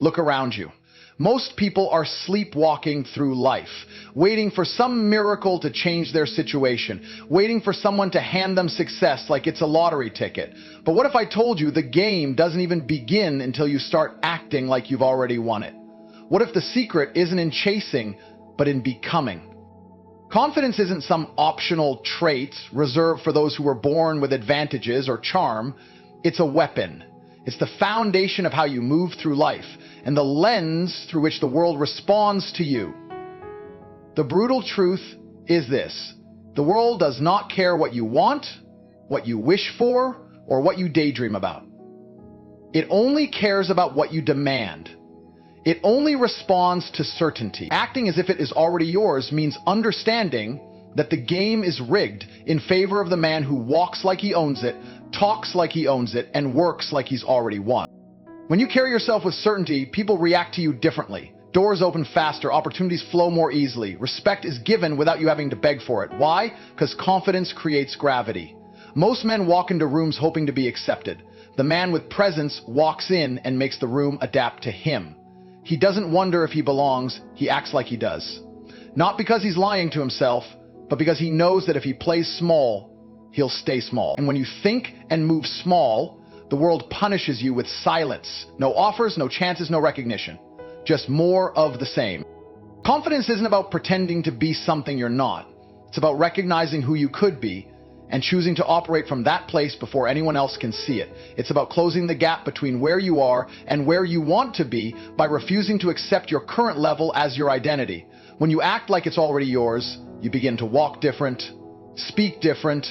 Look around you. Most people are sleepwalking through life, waiting for some miracle to change their situation, waiting for someone to hand them success like it's a lottery ticket. But what if I told you the game doesn't even begin until you start acting like you've already won it? What if the secret isn't in chasing, but in becoming? Confidence isn't some optional trait reserved for those who were born with advantages or charm. It's a weapon. It's the foundation of how you move through life, and the lens through which the world responds to you. The brutal truth is this: the world does not care what you want, what you wish for, or what you daydream about. It only cares about what you demand. It only responds to certainty. Acting as if it is already yours means understanding that the game is rigged in favor of the man who walks like he owns it, talks like he owns it, and works like he's already won. When you carry yourself with certainty, people react to you differently. Doors open faster, opportunities flow more easily, respect is given without you having to beg for it. Why? Because confidence creates gravity. Most men walk into rooms hoping to be accepted. The man with presence walks in and makes the room adapt to him. He doesn't wonder if he belongs, he acts like he does. Not because he's lying to himself, but because he knows that if he plays small, he'll stay small. And when you think and move small, the world punishes you with silence. No offers, no chances, no recognition. Just more of the same. Confidence isn't about pretending to be something you're not. It's about recognizing who you could be and choosing to operate from that place before anyone else can see it. It's about closing the gap between where you are and where you want to be by refusing to accept your current level as your identity. When you act like it's already yours, you begin to walk different, speak different,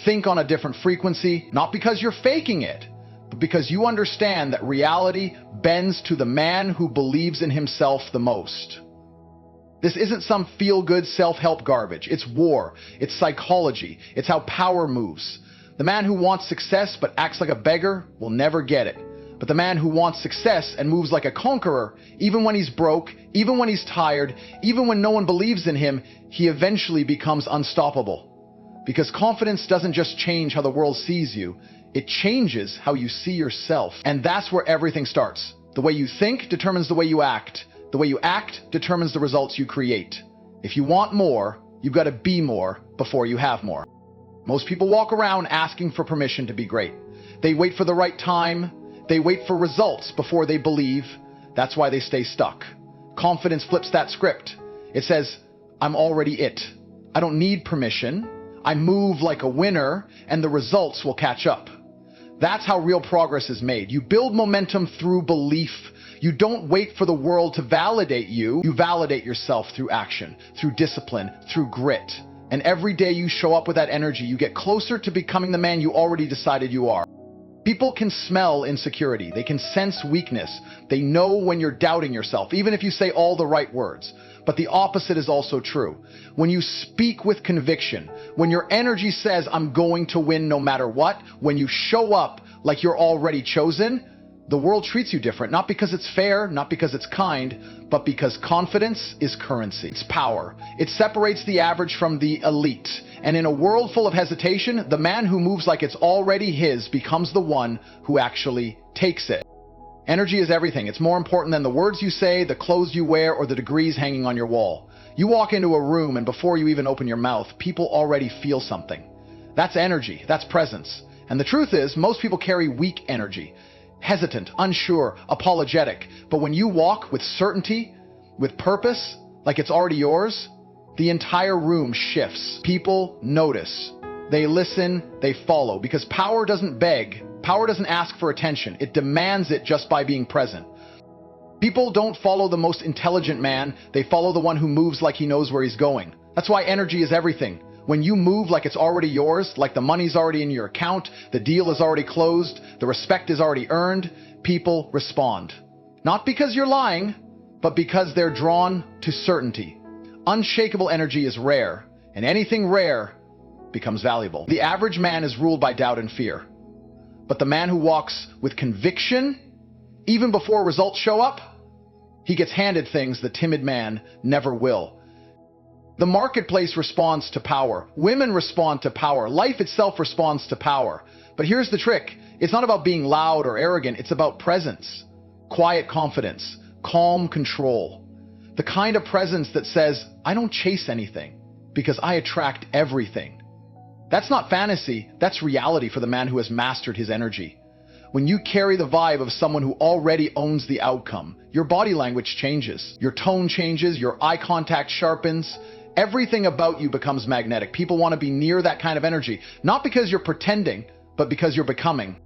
think on a different frequency, not because you're faking it, but because you understand that reality bends to the man who believes in himself the most. This isn't some feel-good self-help garbage. It's war. It's psychology. It's how power moves. The man who wants success but acts like a beggar will never get it. But the man who wants success and moves like a conqueror, even when he's broke, even when he's tired, even when no one believes in him, he eventually becomes unstoppable. Because confidence doesn't just change how the world sees you, it changes how you see yourself. And that's where everything starts. The way you think determines the way you act. The way you act determines the results you create. If you want more, you've got to be more before you have more. Most people walk around asking for permission to be great. They wait for the right time. They wait for results before they believe. That's why they stay stuck. Confidence flips that script. It says, I'm already it. I don't need permission. I move like a winner, and the results will catch up. That's how real progress is made. You build momentum through belief. You don't wait for the world to validate you. You validate yourself through action, through discipline, through grit. And every day you show up with that energy, you get closer to becoming the man you already decided you are. People can smell insecurity. They can sense weakness. They know when you're doubting yourself, even if you say all the right words. But the opposite is also true. When you speak with conviction, when your energy says, I'm going to win no matter what, when you show up like you're already chosen, the world treats you different, not because it's fair, not because it's kind, but because confidence is currency. It's power. It separates the average from the elite. And in a world full of hesitation, the man who moves like it's already his becomes the one who actually takes it. Energy is everything. It's more important than the words you say, the clothes you wear, or the degrees hanging on your wall. You walk into a room and before you even open your mouth, people already feel something. That's energy. That's presence. And the truth is, most people carry weak energy. Hesitant, unsure, apologetic. But when you walk with certainty, with purpose, like it's already yours, the entire room shifts. People notice. They listen, they follow. Because power doesn't beg. Power doesn't ask for attention. It demands it just by being present. People don't follow the most intelligent man. They follow the one who moves like he knows where he's going. That's why energy is everything. When you move like it's already yours, like the money's already in your account, the deal is already closed, the respect is already earned, people respond. Not because you're lying, but because they're drawn to certainty. Unshakable energy is rare, and anything rare becomes valuable. The average man is ruled by doubt and fear. But the man who walks with conviction, even before results show up, he gets handed things the timid man never will. The marketplace responds to power. Women respond to power. Life itself responds to power. But here's the trick. It's not about being loud or arrogant. It's about presence. quiet confidence, calm control. The kind of presence that says, I don't chase anything because I attract everything. That's not fantasy, that's reality for the man who has mastered his energy. When you carry the vibe of someone who already owns the outcome, your body language changes, your tone changes, your eye contact sharpens, everything about you becomes magnetic. People want to be near that kind of energy, not because you're pretending, but because you're becoming.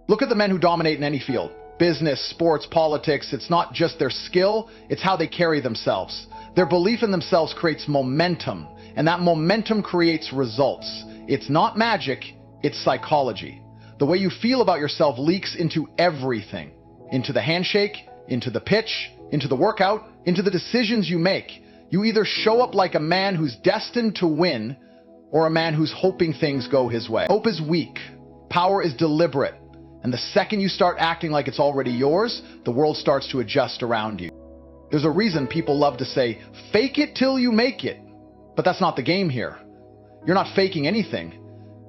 Look at the men who dominate in any field. Business, sports, politics. It's not just their skill, it's how they carry themselves. Their belief in themselves creates momentum, and that momentum creates results. It's not magic, it's psychology. The way you feel about yourself leaks into everything. Into the handshake, into the pitch, into the workout, into the decisions you make. You either show up like a man who's destined to win, or a man who's hoping things go his way. Hope is weak. Power is deliberate. And the second you start acting like it's already yours, the world starts to adjust around you. There's a reason people love to say, fake it till you make it. But that's not the game here. You're not faking anything.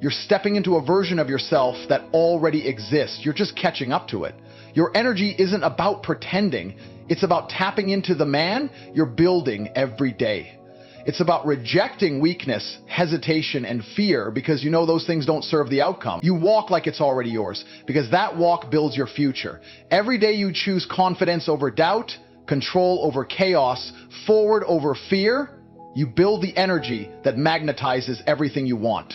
You're stepping into a version of yourself that already exists. You're just catching up to it. Your energy isn't about pretending. It's about tapping into the man you're building every day. It's about rejecting weakness, hesitation, and fear because you know those things don't serve the outcome. You walk like it's already yours because that walk builds your future. Every day you choose confidence over doubt, control over chaos, forward over fear, you build the energy that magnetizes everything you want.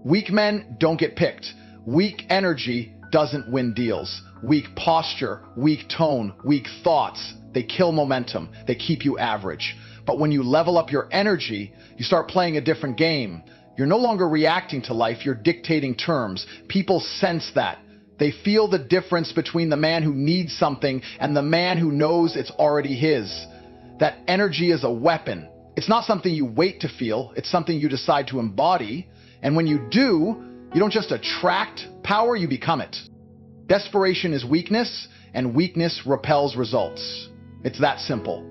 Weak men don't get picked. Weak energy doesn't win deals. Weak posture, weak tone, weak thoughts, they kill momentum. They keep you average. But when you level up your energy, you start playing a different game. You're no longer reacting to life, you're dictating terms. People sense that. They feel the difference between the man who needs something and the man who knows it's already his. That energy is a weapon. It's not something you wait to feel, it's something you decide to embody. And when you do, you don't just attract power, you become it. Desperation is weakness, and weakness repels results. It's that simple.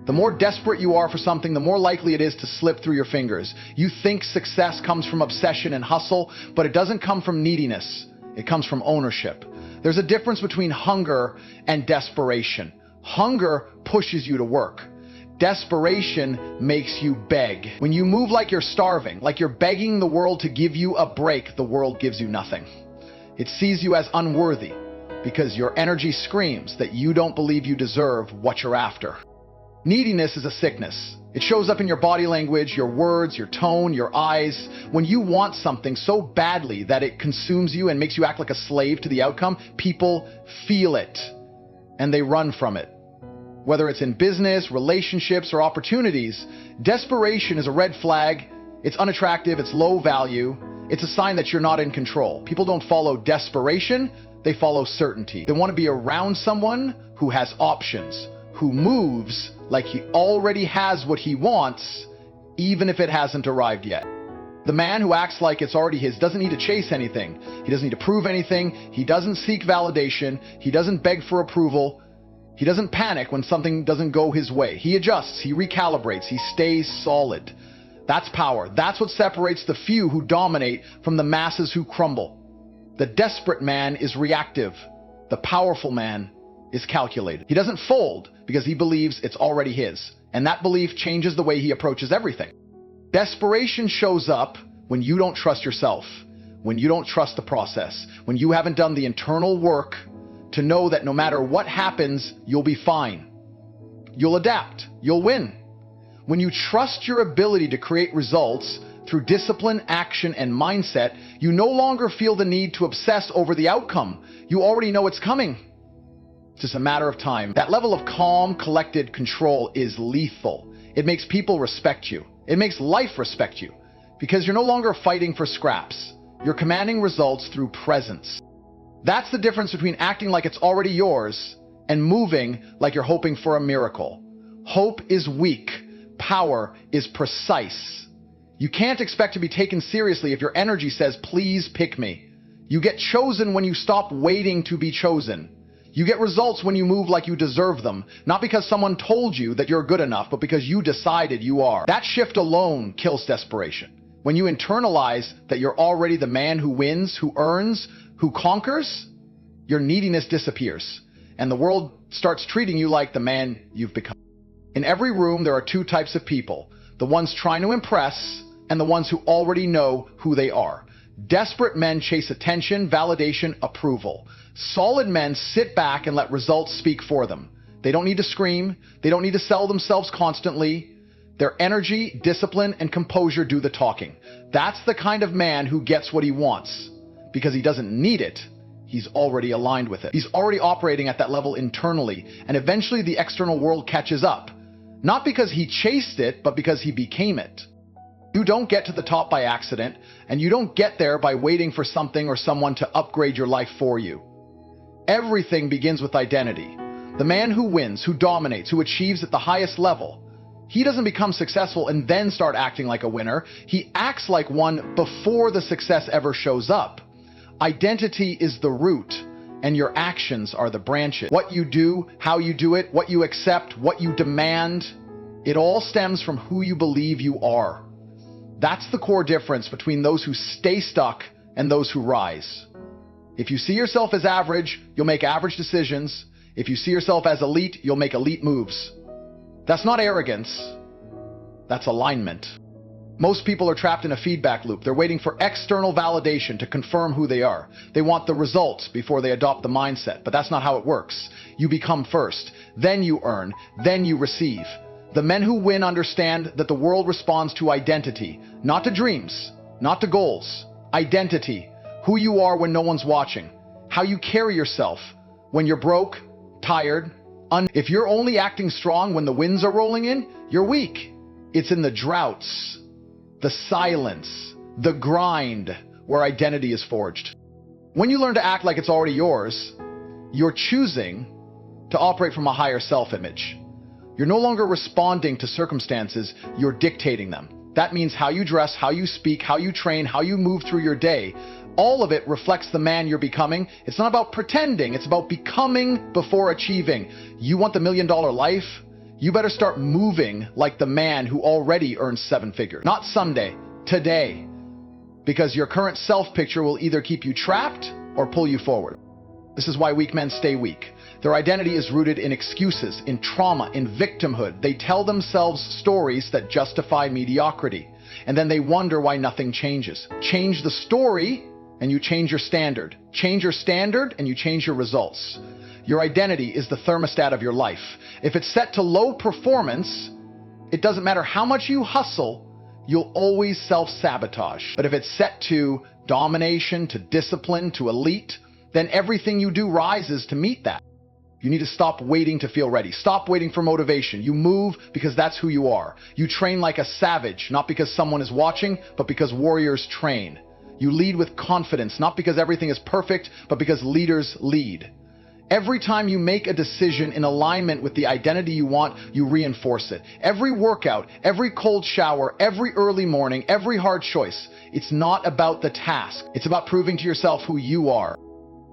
The more desperate you are for something, the more likely it is to slip through your fingers. You think success comes from obsession and hustle, but it doesn't come from neediness. It comes from ownership. There's a difference between hunger and desperation. Hunger pushes you to work. Desperation makes you beg. When you move like you're starving, like you're begging the world to give you a break, the world gives you nothing. It sees you as unworthy because your energy screams that you don't believe you deserve what you're after. Neediness is a sickness. It shows up in your body language, your words, your tone, your eyes. When you want something so badly that it consumes you and makes you act like a slave to the outcome, people feel it and they run from it. Whether it's in business, relationships, or opportunities, desperation is a red flag. It's unattractive, it's low value. It's a sign that you're not in control. People don't follow desperation, they follow certainty. They want to be around someone who has options, who moves like he already has what he wants, even if it hasn't arrived yet. The man who acts like it's already his doesn't need to chase anything. He doesn't need to prove anything. He doesn't seek validation. He doesn't beg for approval. He doesn't panic when something doesn't go his way. He adjusts, he recalibrates, he stays solid. That's power. That's what separates the few who dominate from the masses who crumble. The desperate man is reactive. The powerful man is calculated. He doesn't fold because he believes it's already his. And that belief changes the way he approaches everything. Desperation shows up when you don't trust yourself, when you don't trust the process, when you haven't done the internal work to know that no matter what happens, you'll be fine. You'll adapt. You'll win. When you trust your ability to create results through discipline, action, and mindset, you no longer feel the need to obsess over the outcome. You already know it's coming. It's just a matter of time. That level of calm, collected control is lethal. It makes people respect you. It makes life respect you because you're no longer fighting for scraps. You're commanding results through presence. That's the difference between acting like it's already yours and moving like you're hoping for a miracle. Hope is weak. Power is precise. You can't expect to be taken seriously if your energy says, please pick me. You get chosen when you stop waiting to be chosen. You get results when you move like you deserve them, not because someone told you that you're good enough, but because you decided you are. That shift alone kills desperation. When you internalize that you're already the man who wins, who earns, who conquers, your neediness disappears. and the world starts treating you like the man you've become. In every room, there are two types of people: the ones trying to impress and the ones who already know who they are. Desperate men chase attention, validation, approval. Solid men sit back and let results speak for them. They don't need to scream. They don't need to sell themselves constantly. Their energy, discipline, and composure do the talking. That's the kind of man who gets what he wants because he doesn't need it. He's already aligned with it. He's already operating at that level internally, and eventually the external world catches up. Not because he chased it, but because he became it. You don't get to the top by accident, and you don't get there by waiting for something or someone to upgrade your life for you. Everything begins with identity. The man who wins, who dominates, who achieves at the highest level, he doesn't become successful and then start acting like a winner. He acts like one before the success ever shows up. Identity is the root, and your actions are the branches. What you do, how you do it, what you accept, what you demand, it all stems from who you believe you are. That's the core difference between those who stay stuck and those who rise. If you see yourself as average, you'll make average decisions. If you see yourself as elite, you'll make elite moves. That's not arrogance. That's alignment. Most people are trapped in a feedback loop. They're waiting for external validation to confirm who they are. They want the results before they adopt the mindset, but that's not how it works. You become first, then you earn, then you receive. The men who win understand that the world responds to identity, not to dreams, not to goals. Identity, who you are when no one's watching, how you carry yourself when you're broke, tired. If you're only acting strong when the winds are rolling in, you're weak. It's in the droughts, the silence, the grind where identity is forged. When you learn to act like it's already yours, you're choosing to operate from a higher self-image. You're no longer responding to circumstances, you're dictating them. That means how you dress, how you speak, how you train, how you move through your day. All of it reflects the man you're becoming. It's not about pretending, it's about becoming before achieving. You want the $1 million life? You better start moving like the man who already earns 7 figures. Not someday, today. Because your current self-picture will either keep you trapped or pull you forward. This is why weak men stay weak. Their identity is rooted in excuses, in trauma, in victimhood. They tell themselves stories that justify mediocrity. And then they wonder why nothing changes. Change the story and you change your standard. Change your standard and you change your results. Your identity is the thermostat of your life. If it's set to low performance, it doesn't matter how much you hustle, you'll always self-sabotage. But if it's set to domination, to discipline, to elite, then everything you do rises to meet that. You need to stop waiting to feel ready. Stop waiting for motivation. You move because that's who you are. You train like a savage, not because someone is watching, but because warriors train. You lead with confidence, not because everything is perfect, but because leaders lead. Every time you make a decision in alignment with the identity you want, you reinforce it. Every workout, every cold shower, every early morning, every hard choice, it's not about the task. It's about proving to yourself who you are.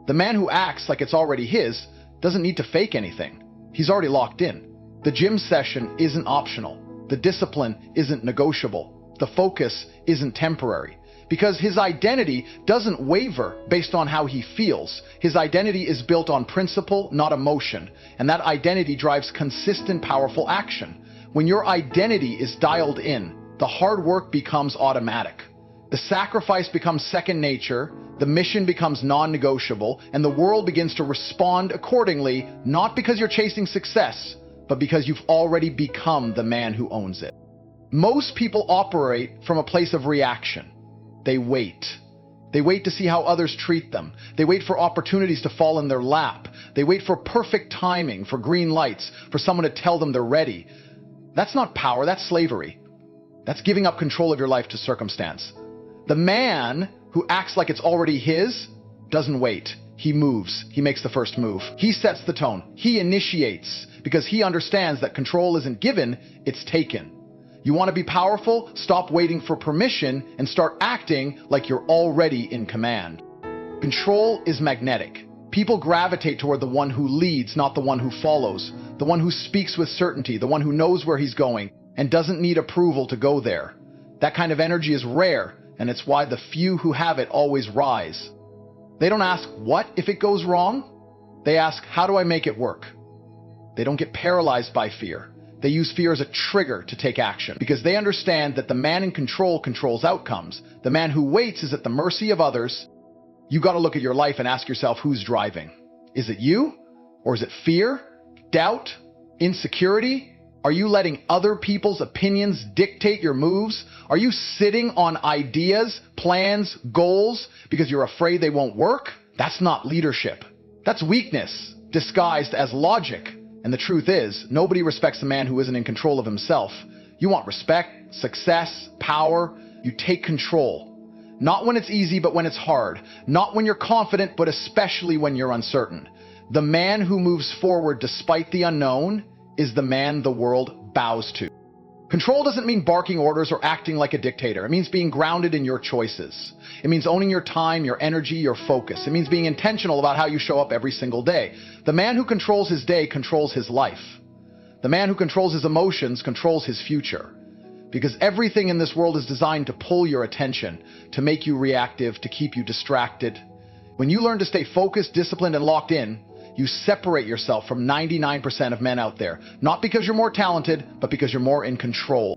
The man who acts like it's already his doesn't need to fake anything. He's already locked in. The gym session isn't optional. The discipline isn't negotiable. The focus isn't temporary. Because his identity doesn't waver based on how he feels. His identity is built on principle, not emotion. And that identity drives consistent, powerful action. When your identity is dialed in, the hard work becomes automatic. The sacrifice becomes second nature, the mission becomes non-negotiable, and the world begins to respond accordingly, not because you're chasing success, but because you've already become the man who owns it. Most people operate from a place of reaction. They wait. They wait to see how others treat them. They wait for opportunities to fall in their lap. They wait for perfect timing, for green lights, for someone to tell them they're ready. That's not power, that's slavery. That's giving up control of your life to circumstance. The man who acts like it's already his doesn't wait. He moves. He makes the first move. He sets the tone. He initiates because he understands that control isn't given, it's taken. You want to be powerful? Stop waiting for permission and start acting like you're already in command. Control is magnetic. People gravitate toward the one who leads, not the one who follows. The one who speaks with certainty, the one who knows where he's going and doesn't need approval to go there. That kind of energy is rare, and it's why the few who have it always rise. They don't ask, what if it goes wrong? They ask, how do I make it work? They don't get paralyzed by fear. They use fear as a trigger to take action because they understand that the man in control controls outcomes. The man who waits is at the mercy of others. You got to look at your life and ask yourself, who's driving? Is it you? Or is it fear, doubt, insecurity? Are you letting other people's opinions dictate your moves? Are you sitting on ideas, plans, goals because you're afraid they won't work? That's not leadership. That's weakness disguised as logic. And the truth is, nobody respects the man who isn't in control of himself. You want respect, success, power. You take control. Not when it's easy, but when it's hard. Not when you're confident, but especially when you're uncertain. The man who moves forward despite the unknown is the man the world bows to. Control doesn't mean barking orders or acting like a dictator. It means being grounded in your choices. It means owning your time, your energy, your focus. It means being intentional about how you show up every single day. The man who controls his day controls his life. The man who controls his emotions controls his future. Because everything in this world is designed to pull your attention, to make you reactive, to keep you distracted. When you learn to stay focused, disciplined, and locked in, you separate yourself from 99% of men out there. Not because you're more talented, but because you're more in control.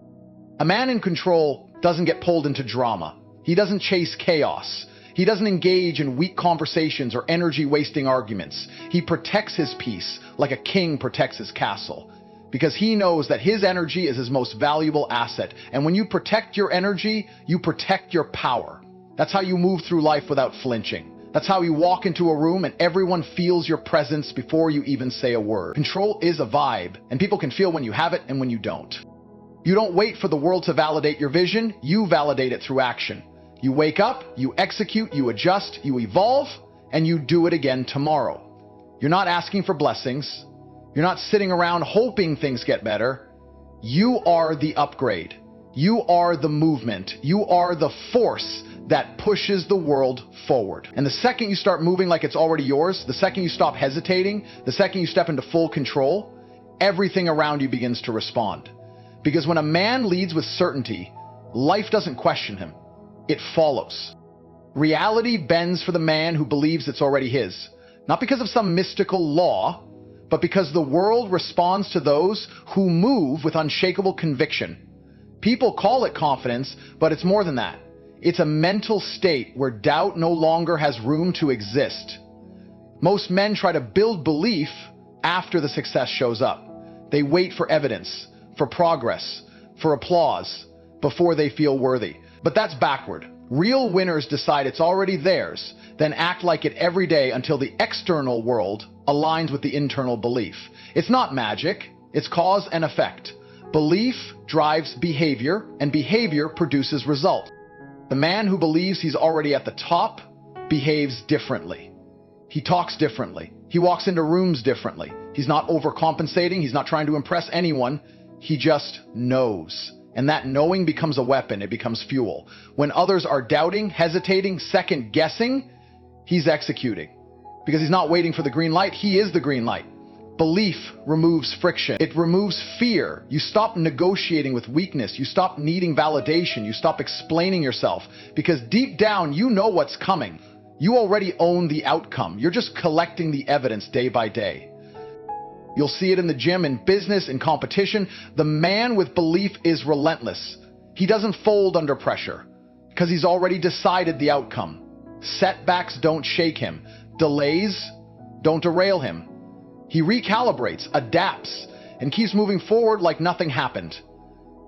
A man in control doesn't get pulled into drama. He doesn't chase chaos. He doesn't engage in weak conversations or energy-wasting arguments. He protects his peace like a king protects his castle. Because he knows that his energy is his most valuable asset. And when you protect your energy, you protect your power. That's how you move through life without flinching. That's how you walk into a room and everyone feels your presence before you even say a word. Control is a vibe, and people can feel when you have it and when you don't. You don't wait for the world to validate your vision, you validate it through action. You wake up, you execute, you adjust, you evolve, and you do it again tomorrow. You're not asking for blessings. You're not sitting around hoping things get better. You are the upgrade. You are the movement. You are the force that pushes the world forward. And the second you start moving like it's already yours, the second you stop hesitating, the second you step into full control, everything around you begins to respond. Because when a man leads with certainty, life doesn't question him. It follows. Reality bends for the man who believes it's already his. Not because of some mystical law, but because the world responds to those who move with unshakable conviction. People call it confidence, but it's more than that. It's a mental state where doubt no longer has room to exist. Most men try to build belief after the success shows up. They wait for evidence, for progress, for applause, before they feel worthy. But that's backward. Real winners decide it's already theirs, then act like it every day until the external world aligns with the internal belief. It's not magic, it's cause and effect. Belief drives behavior, and behavior produces result. The man who believes he's already at the top behaves differently. He talks differently. He walks into rooms differently. He's not overcompensating. He's not trying to impress anyone. He just knows. And that knowing becomes a weapon. It becomes fuel. When others are doubting, hesitating, second guessing, he's executing. Because he's not waiting for the green light. He is the green light. Belief removes friction. It removes fear. You stop negotiating with weakness. You stop needing validation. You stop explaining yourself. Because deep down, you know what's coming. You already own the outcome. You're just collecting the evidence day by day. You'll see it in the gym, in business, in competition. The man with belief is relentless. He doesn't fold under pressure because he's already decided the outcome. Setbacks don't shake him. Delays don't derail him. He recalibrates, adapts, and keeps moving forward like nothing happened.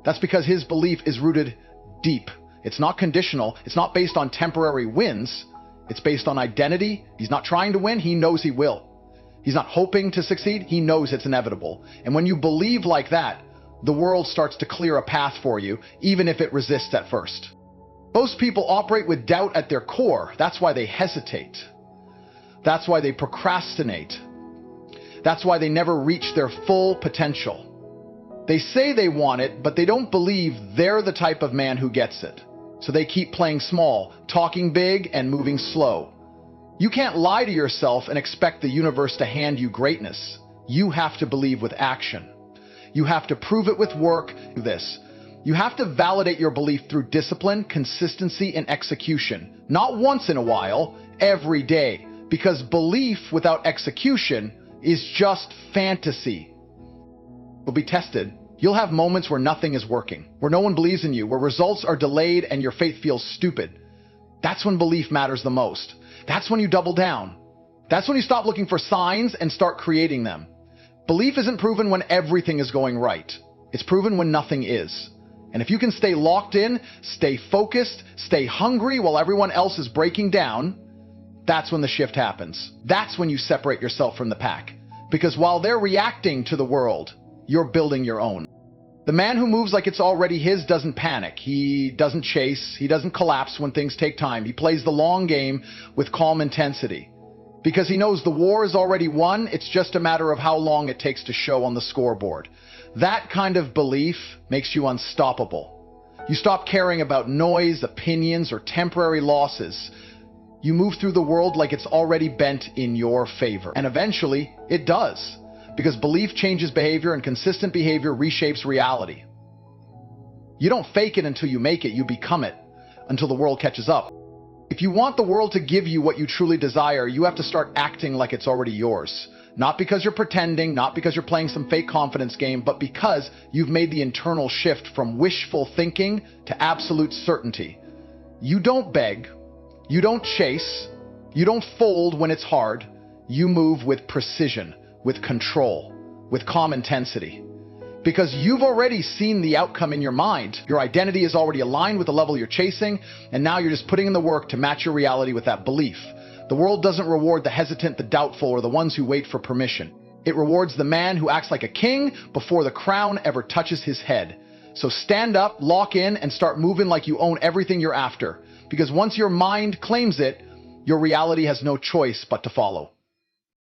That's because his belief is rooted deep. It's not conditional. It's not based on temporary wins. It's based on identity. He's not trying to win. He knows he will. He's not hoping to succeed. He knows it's inevitable. And when you believe like that, the world starts to clear a path for you, even if it resists at first. Most people operate with doubt at their core. That's why they hesitate. That's why they procrastinate. That's why they never reach their full potential. They say they want it, but they don't believe they're the type of man who gets it. So they keep playing small, talking big, and moving slow. You can't lie to yourself and expect the universe to hand you greatness. You have to believe with action. You have to prove it with work. You have to validate your belief through discipline, consistency, and execution. Not once in a while, every day. Because belief without execution is just fantasy. You'll be tested. You'll have moments where nothing is working, where no one believes in you, where results are delayed and your faith feels stupid. That's when belief matters the most. That's when you double down. That's when you stop looking for signs and start creating them. Belief isn't proven when everything is going right. It's proven when nothing is. And if you can stay locked in, stay focused, stay hungry while everyone else is breaking down, that's when the shift happens. That's when you separate yourself from the pack. Because while they're reacting to the world, you're building your own. The man who moves like it's already his doesn't panic. He doesn't chase. He doesn't collapse when things take time. He plays the long game with calm intensity. Because he knows the war is already won, it's just a matter of how long it takes to show on the scoreboard. That kind of belief makes you unstoppable. You stop caring about noise, opinions, or temporary losses. You move through the world like it's already bent in your favor. And eventually, it does. Because belief changes behavior and consistent behavior reshapes reality. You don't fake it until you make it, you become it, until the world catches up. If you want the world to give you what you truly desire, you have to start acting like it's already yours. Not because you're pretending, not because you're playing some fake confidence game, but because you've made the internal shift from wishful thinking to absolute certainty. You don't beg, you don't chase, you don't fold when it's hard. You move with precision, with control, with calm intensity. Because you've already seen the outcome in your mind. Your identity is already aligned with the level you're chasing, and now you're just putting in the work to match your reality with that belief. The world doesn't reward the hesitant, the doubtful, or the ones who wait for permission. It rewards the man who acts like a king before the crown ever touches his head. So stand up, lock in, and start moving like you own everything you're after. Because once your mind claims it, your reality has no choice but to follow.